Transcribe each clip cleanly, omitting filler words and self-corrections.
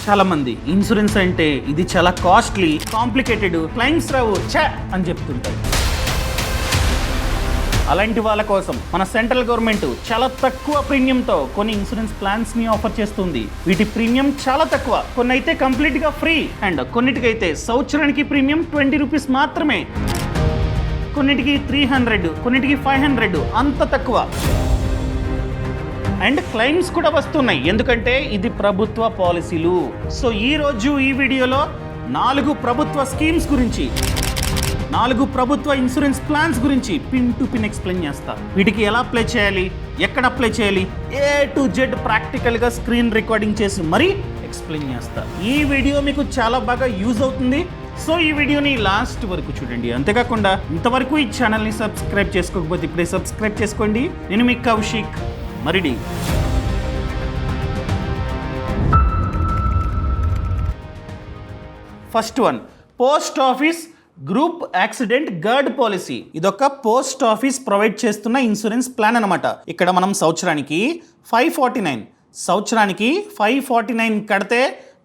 చాలా మంది ఇన్సూరెన్స్ అంటే ఇది చాలా కాస్ట్లీ, కాంప్లికేటెడ్, క్లైమ్స్ రావు ఛా అని చెప్తుంటారు. అలాంటి వాళ్ళ కోసం మన సెంట్రల్ గవర్నమెంట్ చాలా తక్కువ ప్రీమియంతో కొన్ని ఇన్సూరెన్స్ ప్లాన్స్ ని ఆఫర్ చేస్తుంది. వీటి ప్రీమియం చాలా తక్కువ, కొన్ని అయితే కంప్లీట్ గా ఫ్రీ అండ్ కొన్నిటికైతే సంవత్సరానికి ప్రీమియం 20 రూపీస్ మాత్రమే, కొన్నిటికి 300, కొన్నిటికి 500, అంత తక్కువ. అండ్ క్లెయిమ్స్ కూడా వస్తున్నాయి, ఎందుకంటే ఇది ప్రభుత్వ పాలసీలు. సో ఈ రోజు ఈ వీడియోలో 4 ప్రభుత్వ స్కీమ్స్ గురించి, 4 ప్రభుత్వ ఇన్సూరెన్స్ ప్లాన్స్ గురించి పిన్ టు పిన్ ఎక్స్ప్లెయిన్ చేస్తా. వీటికి ఎలా అప్లై చేయాలి, ఎక్కడ అప్లై చేయాలి, A to Z ప్రాక్టికల్గా స్క్రీన్ రికార్డింగ్ చేసి మరీ ఎక్స్ప్లెయిన్ చేస్తా. ఈ వీడియో మీకు చాలా బాగా యూజ్ అవుతుంది. సో ఈ వీడియోని లాస్ట్ వరకు చూడండి. అంతేకాకుండా ఇంతవరకు ఈ ఛానల్ని సబ్స్క్రైబ్ చేసుకోకపోతే ఇప్పుడే సబ్స్క్రైబ్ చేసుకోండి. నేను మీ Kaushik Maridi. First one, post office group accident guard policy. ఇదొక పోస్ట్ ఆఫీస్ ప్రొవైడ్ చేస్తున్న ఇన్సూరెన్స్ ప్లాన్ అనమాట. ఇక్కడ మనం సంవత్సరానికి 549 కడితే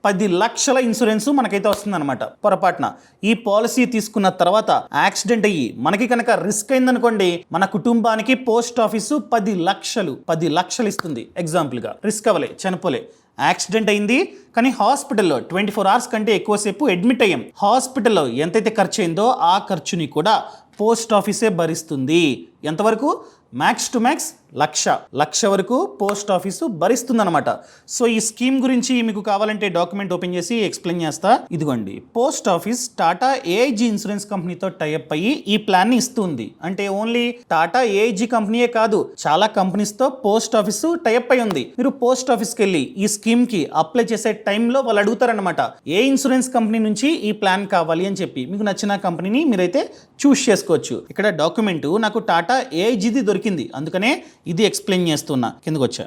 10 లక్షల ఇన్సూరెన్స్ మనకైతే వస్తుందన్నమాట. పొరపాటున ఈ పాలసీ తీసుకున్న తర్వాత యాక్సిడెంట్ అయ్యి మనకి కనుక రిస్క్ అయిందనుకోండి, మన కుటుంబానికి పోస్ట్ ఆఫీసు 10 లక్షలు ఇస్తుంది. ఎగ్జాంపుల్గా రిస్క్ అవ్వలే, చనిపోలే, యాక్సిడెంట్ అయింది కానీ హాస్పిటల్లో 24 అవర్స్ కంటే ఎక్కువసేపు అడ్మిట్ అయ్యాం. హాస్పిటల్లో ఎంతైతే ఖర్చు అయిందో ఆ ఖర్చుని కూడా పోస్ట్ ఆఫీసే భరిస్తుంది. ఎంతవరకు? మ్యాక్స్ టు మ్యాక్స్ లక్ష వరకు పోస్ట్ ఆఫీసు భరిస్తుందన్నమాట. సో ఈ స్కీమ్ గురించి మీకు కావాలంటే డాక్యుమెంట్ ఓపెన్ చేసి ఎక్స్ప్లెయిన్ చేస్తా. ఇదిగోండి, post office Tata AIG insurance కంపెనీతో టైఅప్ అయ్యి ఈ ప్లాన్ ని ఇస్తుంది. అంటే ఓన్లీ టాటా ఏఐజీ కంపెనీయే కాదు, చాలా కంపెనీస్ తో పోస్ట్ ఆఫీసు టైఅప్ అయి ఉంది. మీరు పోస్ట్ ఆఫీస్కి వెళ్ళి ఈ స్కీమ్ కి అప్లై చేసే టైంలో వాళ్ళు అడుగుతారనమాట, ఏ ఇన్సూరెన్స్ కంపెనీ నుంచి ఈ ప్లాన్ కావాలి అని చెప్పి. మీకు నచ్చిన కంపెనీని మీరైతే చూస్ చేసుకోవచ్చు. ఇక్కడ డాక్యుమెంట్ నాకు టాటా ఏఐజీది దొరికింది, అందుకనే ఇది ఎక్స్ప్లెయిన్ చేస్తున్నా. కిందకు వచ్చా.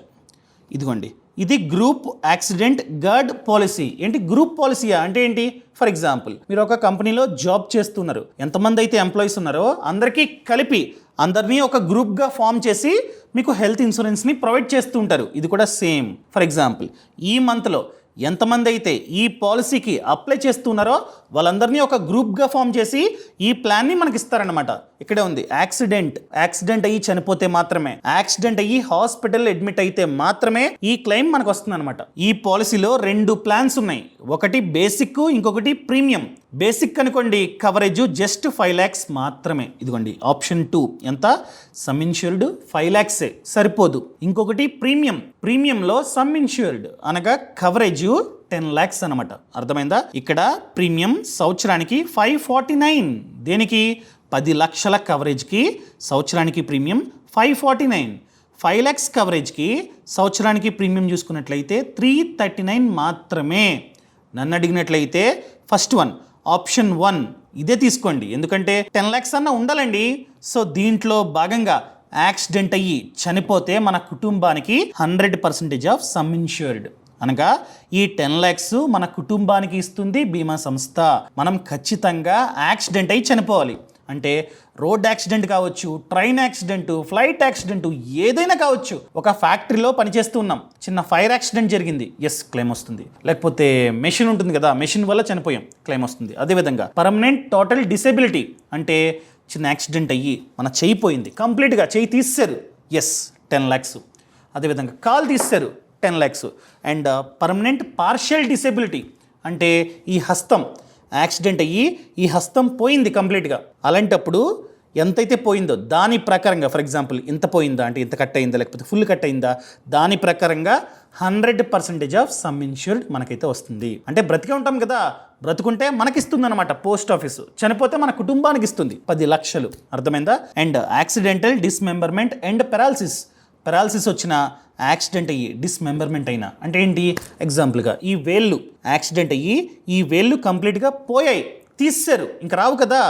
ఇదిగోండి, ఇది గ్రూప్ యాక్సిడెంట్ గార్డ్ పాలసీ. ఏంటి గ్రూప్ పాలసీయా అంటే ఏంటి? ఫర్ ఎగ్జాంపుల్, మీరు ఒక కంపెనీలో జాబ్ చేస్తున్నారు, ఎంతమంది అయితే ఎంప్లాయీస్ ఉన్నారో అందరికీ కలిపి అందరినీ ఒక గ్రూప్గా ఫామ్ చేసి మీకు హెల్త్ ఇన్సూరెన్స్ని ప్రొవైడ్ చేస్తూ ఉంటారు. ఇది కూడా సేమ్. ఫర్ ఎగ్జాంపుల్, ఈ మంత్లో ఎంతమంది అయితే ఈ పాలసీకి అప్లై చేస్తున్నారో వాళ్ళందరినీ ఒక గ్రూప్గా ఫామ్ చేసి ఈ ప్లాన్ని మనకి ఇస్తారనమాట. ఇక్కడే ఉంది, యాక్సిడెంట్ అయ్యి చనిపోతే మాత్రమే, యాక్సిడెంట్ అయ్యి హాస్పిటల్ అడ్మిట్ అయితే మాత్రమే ఈ క్లెయిమ్ మనకు వస్తుంది అనమాట. ఈ పాలసీలో 2 ప్లాన్స్ ఉన్నాయి, ఒకటి బేసిక్, ఇంకొకటి ప్రీమియం. బేసిక్ అనుకోండి, కవరేజ్ జస్ట్ 5 lakhs మాత్రమే. ఇదిగోండి ఆప్షన్ 2, ఎంత? సమ్ ఇన్ష్యూర్డ్ 5 lakhs సరిపోదు. ఇంకొకటి ప్రీమియంలో సమ్ ఇన్ష్యూర్డ్ అనగా కవరేజ్ 10 lakhs అనమాట. అర్థమైందా? ఇక్కడ ప్రీమియం సంవత్సరానికి 549. దేనికి? 10 లక్షల కవరేజ్కి సంవత్సరానికి ప్రీమియం 549. 5 lakhs కవరేజ్కి సంవత్సరానికి ప్రీమియం చూసుకున్నట్లయితే 339 మాత్రమే. నన్ను అడిగినట్లయితే ఫస్ట్ వన్, ఆప్షన్ 1 ఇదే తీసుకోండి, ఎందుకంటే 10 lakhs అన్న ఉండాలండి. సో దీంట్లో భాగంగా యాక్సిడెంట్ అయ్యి చనిపోతే మన కుటుంబానికి 100% ఆఫ్ సమ్ ఇన్ష్యూర్డ్ అనగా ఈ 10 lakhs మన కుటుంబానికి ఇస్తుంది బీమా సంస్థ. మనం ఖచ్చితంగా యాక్సిడెంట్ అయ్యి చనిపోవాలి. అంటే రోడ్ యాక్సిడెంట్ కావచ్చు, ట్రైన్ యాక్సిడెంట్, ఫ్లైట్ యాక్సిడెంట్, ఏదైనా కావచ్చు. ఒక ఫ్యాక్టరీలో పనిచేస్తూ ఉన్నాం, చిన్న ఫైర్ యాక్సిడెంట్ జరిగింది, ఎస్ క్లెయిమ్ వస్తుంది. లేకపోతే మెషిన్ ఉంటుంది కదా, మెషిన్ వల్ల చనిపోయాం, క్లెయిమ్ వస్తుంది. అదేవిధంగా పర్మనెంట్ టోటల్ డిసేబిలిటీ అంటే చిన్న యాక్సిడెంట్ అయ్యి మన చెయ్యి పోయింది, కంప్లీట్గా చెయ్యి తీసేశారు, ఎస్ 10 lakhs. అదేవిధంగా కాలు తీసేశారు, 10 lakhs. And permanent partial disability అంటే ఈ హస్తం యాక్సిడెంట్ అయ్యి ఈ హస్తం పోయింది కంప్లీట్గా. అలాంటప్పుడు ఎంతైతే పోయిందో దాని ప్రకారంగా, ఫర్ ఎగ్జాంపుల్ ఇంత పోయిందా అంటే ఇంత కట్ అయిందా, లేకపోతే ఫుల్ కట్ అయిందా, దాని ప్రకారంగా 100% ఆఫ్ సమ్ ఇన్ష్యూర్డ్ మనకైతే వస్తుంది. అంటే బ్రతికే ఉంటాం కదా, బ్రతుకుంటే మనకిస్తుంది అనమాట పోస్ట్ ఆఫీసు, చనిపోతే మన కుటుంబానికి ఇస్తుంది 10 లక్షలు. అర్థమైందా? And accidental dismemberment and paralysis వచ్చిన, యాక్సిడెంట్ అయ్యి డిస్మెంబర్మెంట్ అయినా అంటే ఏంటి? ఎగ్జాంపుల్గా ఈ వేళ్ళు యాక్సిడెంట్ అయ్యి ఈ వేళ్ళు కంప్లీట్గా పోయాయి, తీసేశారు, ఇంకా రావు కదా.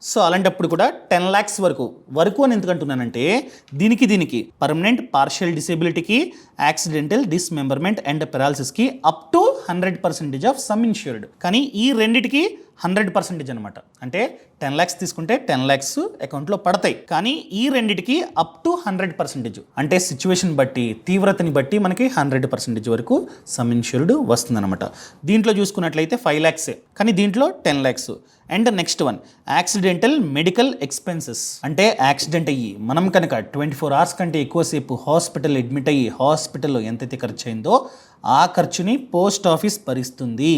సో అలాంటప్పుడు కూడా 10 lakhs వరకు అని ఎందుకంటున్నానంటే దీనికి పర్మనెంట్ పార్షియల్ డిసేబిలిటీకి, యాక్సిడెంటల్ డిస్మెంబర్మెంట్ అండ్ పెరాలసిస్కి up to 100% of sum insured. కానీ ఈ రెండిటికి 100% అనమాట. అంటే 10 lakhs తీసుకుంటే 10 lakhs అకౌంట్లో పడతాయి. కానీ ఈ రెండిటికి అప్ టు 100%, అంటే సిచ్యువేషన్ బట్టి, తీవ్రతని బట్టి మనకి 100% వరకు సమ్ ఇన్ష్యూర్డ్ వస్తుందన్నమాట. దీంట్లో చూసుకున్నట్లయితే 5 lakhs, కానీ దీంట్లో 10 lakhs. And next one, accidental medical expenses. అంటే యాక్సిడెంట్ అయ్యి మనం కనుక 24 hours కంటే ఎక్కువసేపు హాస్పిటల్ అడ్మిట్ అయ్యి హాస్పిటల్లో ఎంతైతే ఖర్చు అయిందో ఆ ఖర్చుని పోస్ట్ ఆఫీస్ భరిస్తుంది.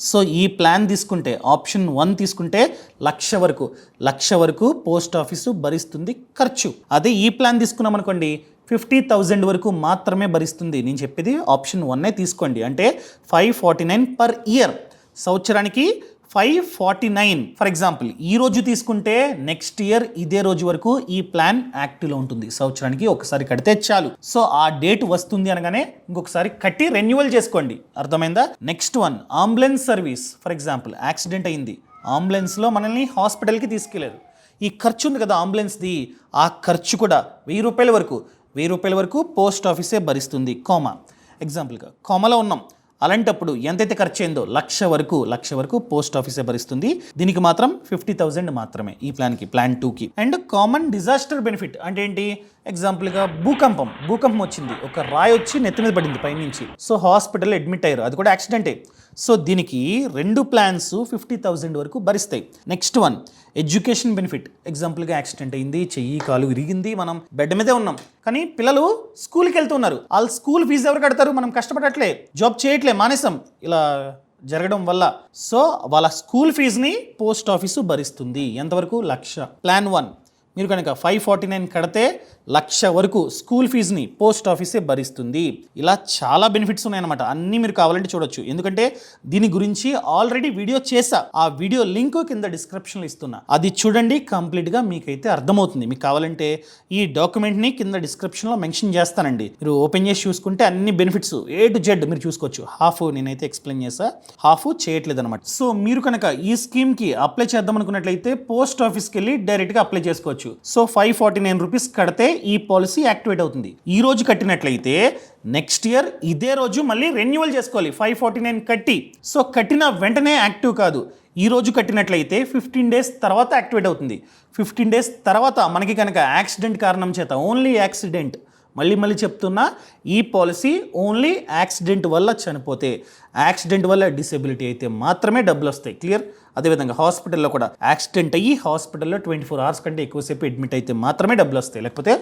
సో ఈ ప్లాన్ తీసుకుంటే, ఆప్షన్ 1 తీసుకుంటే 1,00,000 వరకు పోస్ట్ ఆఫీసు భరిస్తుంది ఖర్చు. అదే ఈ ప్లాన్ తీసుకున్నాం అనుకోండి 50,000 వరకు మాత్రమే భరిస్తుంది. నేను చెప్పేది ఆప్షన్ 1 తీసుకోండి. అంటే 549 per year, సంవత్సరానికి 549. ఫర్ ఎగ్జాంపుల్ ఈ రోజు తీసుకుంటే నెక్స్ట్ ఇయర్ ఇదే రోజు వరకు ఈ ప్లాన్ యాక్టివ్లో ఉంటుంది. సంవత్సరానికి ఒకసారి కడితే చాలు. సో ఆ డేట్ వస్తుంది అనగానే ఇంకొకసారి కట్టి రెన్యువల్ చేసుకోండి. అర్థమైందా? Next one, ambulance service. For example accident అయింది, అంబులెన్స్లో మనల్ని హాస్పిటల్కి తీసుకెళ్లారు. ఈ ఖర్చు ఉంది కదా అంబులెన్స్ది, ఆ ఖర్చు కూడా 1,000 రూపాయల వరకు పోస్ట్ ఆఫీసే భరిస్తుంది. ఎగ్జాంపుల్గా కోమాలో ఉన్నాం, అలాంటప్పుడు ఎంతైతే ఖర్చు అయిందో 1,00,000 వరకు పోస్ట్ ఆఫీసే భరిస్తుంది. దీనికి మాత్రం 50,000 మాత్రమే ఈ ప్లాన్కి, ప్లాన్ 2కి. అండ్ కామన్ డిజాస్టర్ బెనిఫిట్ అంటే ఏంటి? ఎగ్జాంపుల్గా భూకంపం వచ్చింది, ఒక రాయి వచ్చి నెత్తి మీద పడింది పైనుంచి, సో హాస్పిటల్ అడ్మిట్ అయ్యారు, అది కూడా యాక్సిడెంటే. సో దీనికి 2 ప్లాన్స్ 50,000 వరకు భరిస్తాయి. Next one, education benefit. ఎగ్జాంపుల్గా యాక్సిడెంట్ అయింది, చెయ్యి కాలు విరిగింది, మనం బెడ్ మీదే ఉన్నాం, కానీ పిల్లలు స్కూల్కి వెళ్తున్నారు, వాళ్ళ స్కూల్ ఫీజు ఎవరు కడతారు? మనం కష్టపడట్లే, జాబ్ చేయట్లే, మానేసాం ఇలా జరగడం వల్ల. సో వాళ్ళ స్కూల్ ఫీజుని పోస్ట్ ఆఫీసు భరిస్తుంది. ఎంతవరకు? 1,00,000. ప్లాన్ 1 మీరు కనుక 549 కడితే 1,00,000 వరకు స్కూల్ ఫీజుని పోస్ట్ ఆఫీసే భరిస్తుంది. ఇలా చాలా బెనిఫిట్స్ ఉన్నాయన్నమాట. అన్నీ మీరు కావాలంటే చూడొచ్చు, ఎందుకంటే దీని గురించి ఆల్రెడీ వీడియో చేశా. ఆ వీడియో లింక్ కింద డిస్క్రిప్షన్లో ఇస్తున్నా, అది చూడండి, కంప్లీట్గా మీకైతే అర్థమవుతుంది. మీకు కావాలంటే ఈ డాక్యుమెంట్ని కింద డిస్క్రిప్షన్లో మెన్షన్ చేస్తానండి, మీరు ఓపెన్ చేసి చూసుకుంటే అన్ని బెనిఫిట్స్ A to Z మీరు చూసుకోవచ్చు. హాఫ్ నేనైతే ఎక్స్ప్లెయిన్ చేసా, హాఫ్ చేయట్లేదు అనమాట. సో మీరు కనుక ఈ స్కీమ్కి అప్లై చేద్దాం అనుకున్నట్లయితే పోస్ట్ ఆఫీస్కి వెళ్ళి డైరెక్ట్గా అప్లై చేసుకోవచ్చు. సో 549 రూపీస్ కడితే ఈ పాలసీ యాక్టివేట్ అవుతుంది. ఈ రోజు కట్టినట్లయితే నెక్స్ట్ ఇయర్ ఇదే రోజు మళ్ళీ రెన్యువల్ చేసుకోవాలి 549 కట్టి. సో కట్టిన వెంటనే యాక్టివ్ కాదు, ఈ రోజు కట్టినట్లయితే 15 days తర్వాత యాక్టివేట్ అవుతుంది. 15 days తర్వాత మనకి కనుక యాక్సిడెంట్ కారణం చేత, ఓన్లీ యాక్సిడెంట్, మళ్ళీ చెప్తున్నా, ఈ పాలసీ ఓన్లీ యాక్సిడెంట్ వల్ల చనిపోతే, యాక్సిడెంట్ వల్ల డిసేబిలిటీ అయితే మాత్రమే డబ్బులు వస్తాయి. క్లియర్? అదేవిధంగా హాస్పిటల్లో కూడా యాక్సిడెంట్ అయ్యి హాస్పిటల్లో 24 hours కంటే ఎక్కువసేపు అడ్మిట్ అయితే మాత్రమే డబ్బులు వస్తాయి, లేకపోతే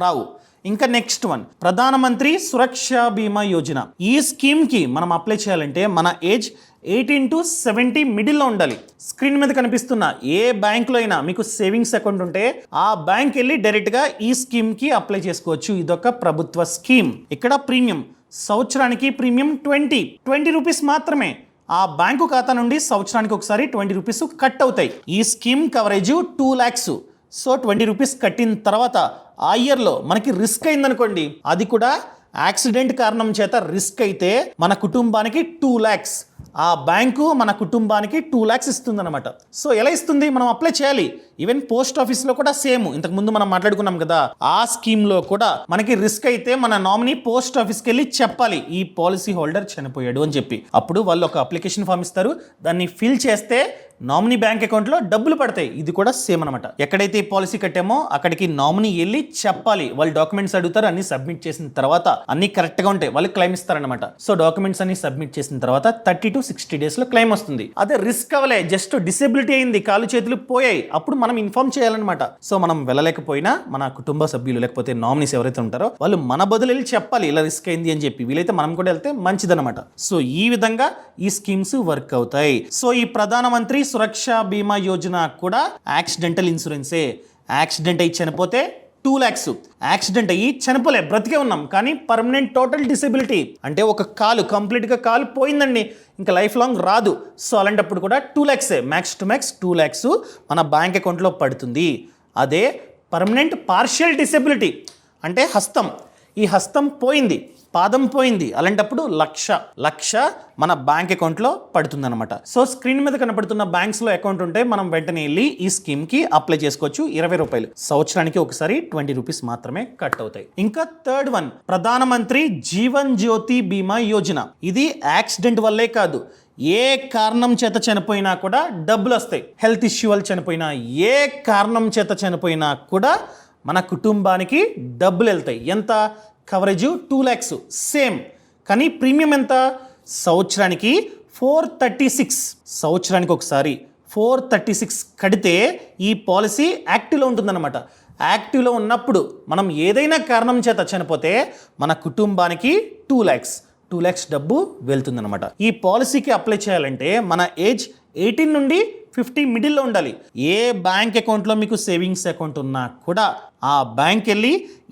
రావు. ఇంకా నెక్స్ట్ వన్, ప్రధానమంత్రి సురక్ష బీమా యోజన. ఈ స్కీమ్కి మనం అప్లై చేయాలంటే మన ఏజ్ 18 to 70 మిడిల్లో ఉండాలి. స్క్రీన్ మీద కనిపిస్తున్న ఏ బ్యాంక్లో అయినా మీకు సేవింగ్స్ అకౌంట్ ఉంటే ఆ బ్యాంక్ వెళ్ళి డైరెక్ట్గా ఈ స్కీమ్కి అప్లై చేసుకోవచ్చు. ఇదొక ప్రభుత్వ స్కీమ్. ఇక్కడ ప్రీమియం, సంవత్సరానికి ప్రీమియం 20 రూపీస్ మాత్రమే. ఆ బ్యాంకు ఖాతా నుండి సంవత్సరానికి ఒకసారి 20 రూపీస్ కట్ అవుతాయి. ఈ scheme coverage 2 lakhs. So 20 rupees కట్టిన తర్వాత ఆ ఇయర్లో మనకి రిస్క్ అయిందనుకోండి, అది కూడా యాక్సిడెంట్ కారణం చేత రిస్క్ అయితే మన కుటుంబానికి 2 lakhs, ఆ బ్యాంకు మన కుటుంబానికి 2 lakhs ఇస్తుంది అనమాట. సో ఎలా ఇస్తుంది? మనం అప్లై చేయాలి. ఈవెన్ పోస్ట్ ఆఫీస్లో కూడా సేమ్, ఇంతకు ముందు మనం మాట్లాడుకున్నాం కదా, ఆ స్కీమ్లో కూడా మనకి రిస్క్ అయితే మన నామినీ పోస్ట్ ఆఫీస్కి వెళ్ళి చెప్పాలి, ఈ పాలసీ హోల్డర్ చనిపోయాడు అని చెప్పి. అప్పుడు వాళ్ళు ఒక అప్లికేషన్ ఫామ్ ఇస్తారు, దాన్ని ఫిల్ చేస్తే నామినీ బ్యాంక్ అకౌంట్లో డబ్బులు పడతాయి. ఇది కూడా సేమ్ అనమాట. ఎక్కడైతే ఈ పాలసీ కట్టామో అక్కడికి నామినీ వెళ్ళి చెప్పాలి, వాళ్ళు డాక్యుమెంట్స్ అడుగుతారు, అన్ని సబ్మిట్ చేసిన తర్వాత అన్ని కరెక్ట్గా ఉంటాయి, వాళ్ళు క్లెయిమ్ ఇస్తారనమాట. సో డాక్యుమెంట్స్ అన్ని సబ్మిట్ చేసిన తర్వాత 30 to 60 days క్లెయిమ్ వస్తుంది. అదే రిస్క్ అవ్వలే, జస్ట్ డిసేబిలిటీ అయింది, కాలు చేతులు పోయాయి, అప్పుడు మనం ఇన్ఫార్మ్ చేయాలన్నమాట. సో మనం వెళ్ళలేకపోయినా మన కుటుంబ సభ్యులు లేకపోతే నామినీస్ ఎవరైతే ఉంటారో వాళ్ళు మన బదులు వెళ్ళి చెప్పాలి ఇలా రిస్క్ అయింది అని చెప్పి. వీలైతే మనం కూడా వెళ్తే మంచిదన్నమాట. సో ఈ విధంగా ఈ స్కీమ్స్ వర్క్ అవుతాయి. సో ఈ ప్రధానమంత్రి సురక్ష బీమా యోజన కూడా యాక్సిడెంటల్ ఇన్సూరెన్సే. యాక్సిడెంట్ అయి చనిపోతే 2 lakhs. యాక్సిడెంట్ అయ్యి చనిపోలే, బ్రతికే ఉన్నాం, కానీ పర్మనెంట్ టోటల్ డిసేబిలిటీ అంటే ఒక కాలు కంప్లీట్గా కాలు పోయిందండి, ఇంకా లైఫ్ లాంగ్ రాదు. సో అలాంటప్పుడు కూడా 2 lakhs, max to max 2 lakhs మన బ్యాంక్ అకౌంట్లో పడుతుంది. అదే పర్మనెంట్ పార్షియల్ డిసేబిలిటీ అంటే హస్తం, ఈ హస్తం పోయింది, పాదం పోయింది, అలాంటప్పుడు లక్ష మన బ్యాంక్ అకౌంట్లో పడుతుందన్నమాట. సో స్క్రీన్ మీద కనపడుతున్న బ్యాంక్స్లో అకౌంట్ ఉంటే మనం వెంటనే వెళ్ళి ఈ స్కీమ్కి అప్లై చేసుకోవచ్చు. 20 రూపాయలు, సంవత్సరానికి ఒకసారి 20 రూపీస్ మాత్రమే కట్ అవుతాయి. ఇంకా థర్డ్ వన్, ప్రధానమంత్రి జీవన్ జ్యోతి బీమా యోజన. ఇది యాక్సిడెంట్ వల్లే కాదు, ఏ కారణం చేత చనిపోయినా కూడా డబ్బులు వస్తాయి. హెల్త్ ఇష్యూ వల్ల చనిపోయినా, ఏ కారణం చేత చనిపోయినా కూడా మన కుటుంబానికి డబ్బులు వెళ్తాయి. ఎంత కవరేజ్? 2 lakhs same. కానీ ప్రీమియం ఎంత? సంవత్సరానికి 436. సంవత్సరానికి ఒకసారి 436 కడితే ఈ పాలసీ యాక్టివ్లో ఉంటుందన్నమాట. యాక్టివ్లో ఉన్నప్పుడు మనం ఏదైనా కారణం చేత చనిపోతే మన కుటుంబానికి 2 lakhs డబ్బు వెళ్తుందన్నమాట. ఈ పాలసీకి అప్లై చేయాలంటే మన ఏజ్ 18 నుండి 50 మిడిల్లో ఉండాలి. ఏ బ్యాంక్ అకౌంట్లో మీకు సేవింగ్స్ అకౌంట్ ఉన్నా కూడా ఆ బ్యాంక్ వెళ్ళి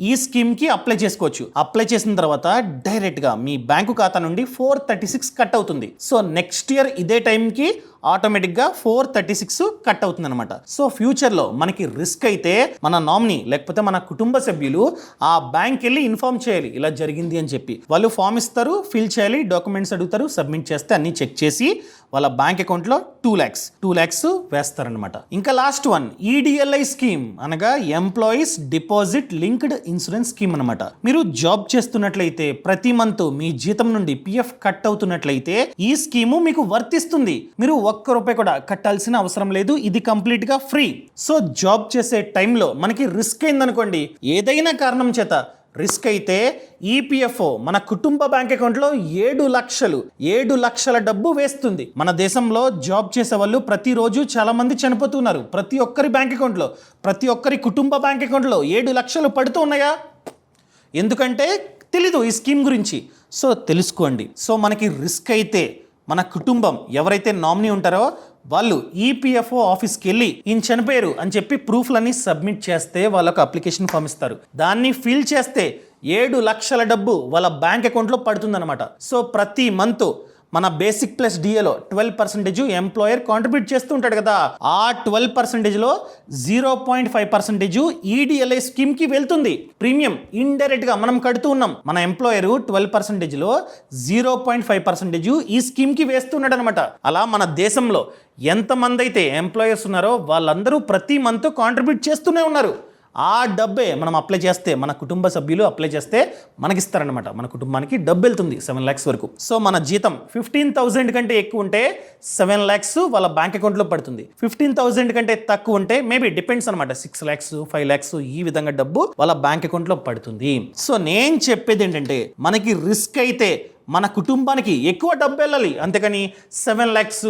ఈ స్కీమ్కి అప్లై చేసుకోవచ్చు. అప్లై చేసిన తర్వాత డైరెక్ట్గా మీ బ్యాంకు ఖాతా నుండి 436 కట్ అవుతుంది. సో నెక్స్ట్ ఇయర్ ఇదే టైంకి ఆటోమేటిక్గా 436 కట్ అవుతుంది అనమాట. సో ఫ్యూచర్లో మనకి రిస్క్ అయితే మన నామినీ లేకపోతే మన కుటుంబ సభ్యులు ఆ బ్యాంక్ వెళ్ళి ఇన్ఫార్మ్ చేయాలి, ఇలా జరిగింది అని చెప్పి. వాళ్ళు ఫామ్ ఇస్తారు, ఫిల్ చేయాలి, డాక్యుమెంట్స్ అడుగుతారు, సబ్మిట్ చేస్తే అన్ని చెక్ చేసి వాళ్ళ బ్యాంక్ అకౌంట్లో 2 lakhs వేస్తారనమాట. ఇంకా లాస్ట్ వన్, ఈడిఎల్ఐ స్కీమ్ అనగా employees deposit linked insurance scheme అనమాట. మీరు జాబ్ చేస్తున్నట్లయితే ప్రతి మంత్ మీ జీతం నుండి పిఎఫ్ కట్ అవుతున్నట్లయితే ఈ స్కీము మీకు వర్తిస్తుంది. మీరు ₹1 కూడా కట్టాల్సిన అవసరం లేదు. ఇది కంప్లీట్ గా ఫ్రీ. సో జాబ్ చేసే టైంలో మనకి రిస్క్ అయిందనుకోండి, ఏదైనా కారణం చేత రిస్క్ అయితే ఈపీఎఫ్ఓ మన కుటుంబ బ్యాంక్ అకౌంట్లో 7 లక్షల డబ్బు వేస్తుంది. మన దేశంలో జాబ్ చేసే వాళ్ళు ప్రతిరోజు చాలా మంది చనిపోతున్నారు. ప్రతి ఒక్కరి బ్యాంక్ అకౌంట్లో, ప్రతి ఒక్కరి కుటుంబ బ్యాంక్ అకౌంట్లో 7 లక్షలు పడుతూ ఉన్నాయా? ఎందుకంటే తెలీదు ఈ స్కీమ్ గురించి. సో తెలుసుకోండి. సో మనకి రిస్క్ అయితే మన కుటుంబం ఎవరైతే నామినీ ఉంటారో వాళ్ళు ఈపీఎఫ్ఓ ఆఫీస్కి వెళ్ళి ఈయన చనిపోయారు అని చెప్పి ప్రూఫ్లన్నీ సబ్మిట్ చేస్తే వాళ్ళకు అప్లికేషన్ ఫామ్ ఇస్తారు. దాన్ని ఫిల్ చేస్తే 7 లక్షల డబ్బు వాళ్ళ బ్యాంక్ అకౌంట్లో పడుతుందన్నమాట. సో ప్రతి మంత్ మన బేసిక్ ప్లస్ డిఏలో 12% ఎంప్లాయర్ కాంట్రిబ్యూట్ చేస్తూ ఉంటాడు కదా, ఆ 12%లో 0.5% ఈడిఎల్ఐ స్కీమ్కి వెళ్తుంది. ప్రీమియం ఇండైరెక్ట్గా మనం కడుతూ ఉన్నాం. మన ఎంప్లాయర్ 12%లో 0.5% ఈ స్కీమ్కి వేస్తున్నాడు అనమాట. అలా మన దేశంలో ఎంతమంది అయితే ఎంప్లాయర్స్ ఉన్నారో వాళ్ళందరూ ప్రతి మంత్ కాంట్రిబ్యూట్ చేస్తూనే ఉన్నారు. ఆ డబ్బే మనం అప్లై చేస్తే, మన కుటుంబ సభ్యులు అప్లై చేస్తే మనకిస్తారనమాట. మన కుటుంబానికి డబ్బు వెళ్తుంది 7 lakhs వరకు. సో మన జీతం 15,000 కంటే ఎక్కువ ఉంటే 7 lakhs వాళ్ళ బ్యాంక్ అకౌంట్లో పడుతుంది. 15,000 కంటే తక్కువ ఉంటే మేబీ డిపెండ్స్ అనమాట, 6 lakhs 5 lakhs ఈ విధంగా డబ్బు వాళ్ళ బ్యాంక్ అకౌంట్లో పడుతుంది. సో నేను చెప్పేది ఏంటంటే మనకి రిస్క్ అయితే మన కుటుంబానికి ఎక్కువ డబ్బు వెళ్ళాలి. అంతేకాని 7 lakhs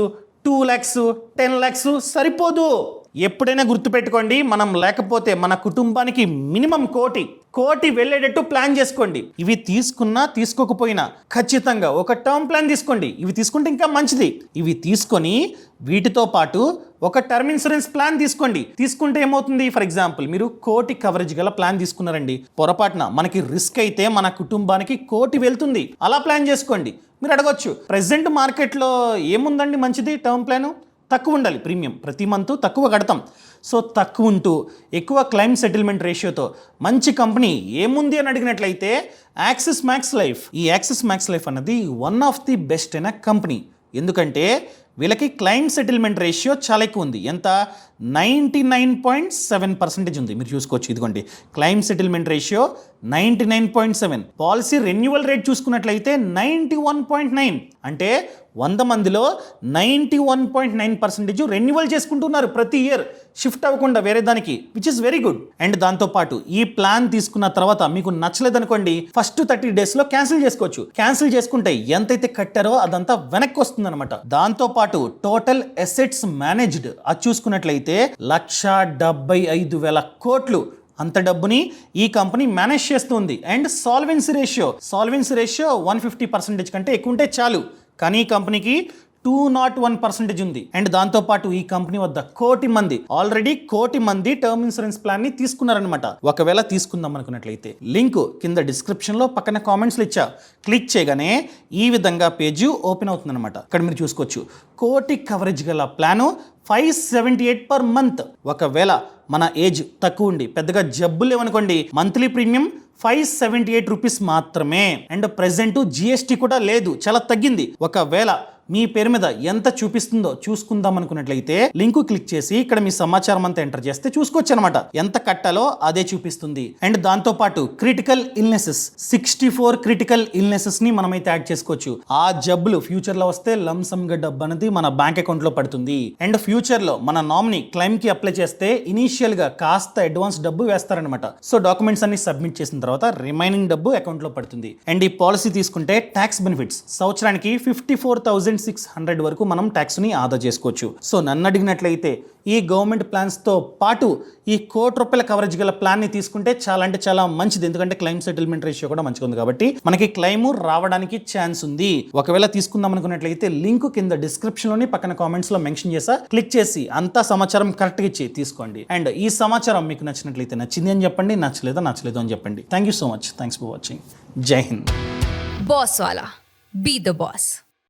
2 lakhs 10 lakhs సరిపోదు. ఎప్పుడైనా గుర్తుపెట్టుకోండి, మనం లేకపోతే మన కుటుంబానికి మినిమం కోటి వెళ్ళేటట్టు ప్లాన్ చేసుకోండి. ఇవి తీసుకున్నా తీసుకోకపోయినా ఖచ్చితంగా ఒక టర్మ్ ప్లాన్ తీసుకోండి. ఇవి తీసుకుంటే ఇంకా మంచిది. ఇవి తీసుకొని వీటితో పాటు ఒక టర్మ్ ఇన్సూరెన్స్ ప్లాన్ తీసుకోండి. తీసుకుంటే ఏమవుతుంది, ఫర్ ఎగ్జాంపుల్ మీరు 1,00,00,000 కవరేజ్ గల ప్లాన్ తీసుకున్నారండి, పొరపాటున మనకి రిస్క్ అయితే మన కుటుంబానికి 1,00,00,000 వెళ్తుంది. అలా ప్లాన్ చేసుకోండి. మీరు అడగొచ్చు, ప్రెసెంట్ మార్కెట్లో ఏముందండి మంచిది టర్మ్ ప్లాను? తక్కువ ఉండాలి ప్రీమియం, ప్రతి మంత్ తక్కువ కడతాం. సో తక్కువ ఉంటూ ఎక్కువ క్లైమ్ సెటిల్మెంట్ రేషియోతో మంచి కంపెనీ ఏముంది అని అడిగినట్లయితే యాక్సిస్ మ్యాక్స్ లైఫ్. ఈ యాక్సిస్ మ్యాక్స్ లైఫ్ అన్నది వన్ ఆఫ్ ది బెస్ట్ అయిన కంపెనీ. ఎందుకంటే వీళ్ళకి క్లైమ్ సెటిల్మెంట్ రేషియో చాలా ఎక్కువ ఉంది. ఎంత? 99.7% ఉంది. మీరు చూసుకోవచ్చు, ఇదిగోండి claim settlement ratio 99.7. Policy renewal rate చూసుకున్నట్లయితే 91.9. అంటే 100 మందిలో 91.9% రెన్యువల్ చేసుకుంటున్నారు ప్రతి ఇయర్, షిఫ్ట్ అవ్వకుండా వేరే దానికి, which is very good. And దాంతోపాటు ఈ ప్లాన్ తీసుకున్న తర్వాత మీకు నచ్చలేదనుకోండి, ఫస్ట్ 30 daysలో క్యాన్సిల్ చేసుకోవచ్చు. క్యాన్సిల్ చేసుకుంటే ఎంతైతే కట్టారో అదంతా వెనక్కి వస్తుంది అనమాట. దాంతోపాటు టోటల్ అసెట్స్ మేనేజ్డ్ అది చూసుకున్నట్లయితే 1,75,000 కోట్లు అంత డబ్బుని ఈ కంపెనీ మేనేజ్ చేస్తుంది. అండ్ సాల్వెన్సీ రేషియో 150% కంటే ఎక్కువ ఉంటే చాలు. కానీ ఈ కంపెనీకి 201% ఉంది. అండ్ దాంతోపాటు ఈ కంపెనీ వద్ద 1,00,00,000 మంది ఆల్రెడీ 1,00,00,000 మంది టర్మ్ ఇన్సూరెన్స్ ప్లాన్ ని తీసుకున్నారనమాట. ఒకవేళ తీసుకుందాం అనుకున్నట్లయితే లింక్ కింద డిస్క్రిప్షన్ లో పక్కన కామెంట్స్లో ఇచ్చా, క్లిక్ చేయగానే ఈ విధంగా పేజ్ ఓపెన్ అవుతుందన్నమాట. ఇక్కడ మీరు చూసుకోవచ్చు 1,00,00,000 కవరేజ్ గల ప్లాను 578 per month. ఒకవేళ మన ఏజ్ తక్కువ ఉండి పెద్దగా జబ్బులు లేవనుకోండి, మంత్లీ ప్రీమియం 578 రూపీస్ మాత్రమే. అండ్ ప్రెసెంట్ జిఎస్టీ కూడా లేదు, చాలా తగ్గింది. ఒకవేళ మీ పేరు మీద ఎంత చూపిస్తుందో చూసుకుందాం అనుకున్నట్లయితే లింక్ క్లిక్ చేసి ఇక్కడ మీ సమాచారం అంతా ఎంటర్ చేస్తే చూసుకోవచ్చు అనమాట. ఎంత కట్టాలో అదే చూపిస్తుంది. అండ్ దాంతో పాటు క్రిటికల్ ఇల్నెసెస్ 64 క్రిటికల్ ఇల్నెసెస్ ని మనమైతే యాడ్ చేసుకోవచ్చు. ఆ జబ్బులు ఫ్యూచర్ లో వస్తే లంసమ్ గా డబ్బు అనేది మన బ్యాంక్ అకౌంట్ లో పడుతుంది. అండ్ ఫ్యూచర్ లో మన నామినీ క్లెయిమ్ కి అప్లై చేస్తే ఇనీషియల్ గా కాస్త అడ్వాన్స్ డబ్బు వేస్తారనమాట. సో డాక్యుమెంట్స్ అన్ని సబ్మిట్ చేసిన తర్వాత రిమైనింగ్ డబ్బు అకౌంట్ లో పడుతుంది. అండ్ ఈ పాలసీ తీసుకుంటే ట్యాక్స్ బెనిఫిట్స్ సంవత్సరానికి 54,600 వరకు మనం ట్యాక్స్ ని ఆదా చేసుకోవచ్చు. సో నన్ను అడిగినట్లయితే ఈ గవర్నమెంట్ ప్లాన్స్ తో పాటు ఈ ₹1,00,00,000 కవరేజ్ గల ప్లాన్ ని తీసుకుంటే చాలా అంటే చాలా మంచిది. ఎందుకంటే క్లెయిమ్ సెటిల్మెంట్ రేషియో కూడా మంచిగా ఉంది కాబట్టి మనకి క్లెయిమ్ రావడానికి ఛాన్స్ ఉంది. ఒకవేళ తీసుకుందాం అనుకున్నట్లయితే లింక్ కింద డిస్క్రిప్షన్ లోని పక్కన కామెంట్స్ లో మెన్షన్ చేసా, క్లిక్ చేసి అంతా సమాచారం కరెక్ట్ గా ఇచ్చి తీసుకోండి. అండ్ ఈ సమాచారం మీకు నచ్చినట్లయితే నచ్చింది అని చెప్పండి, నచ్చలేదు అని చెప్పండి. Thank you so much. Thanks for watching. జై Hind. Boss Wala. Be the boss.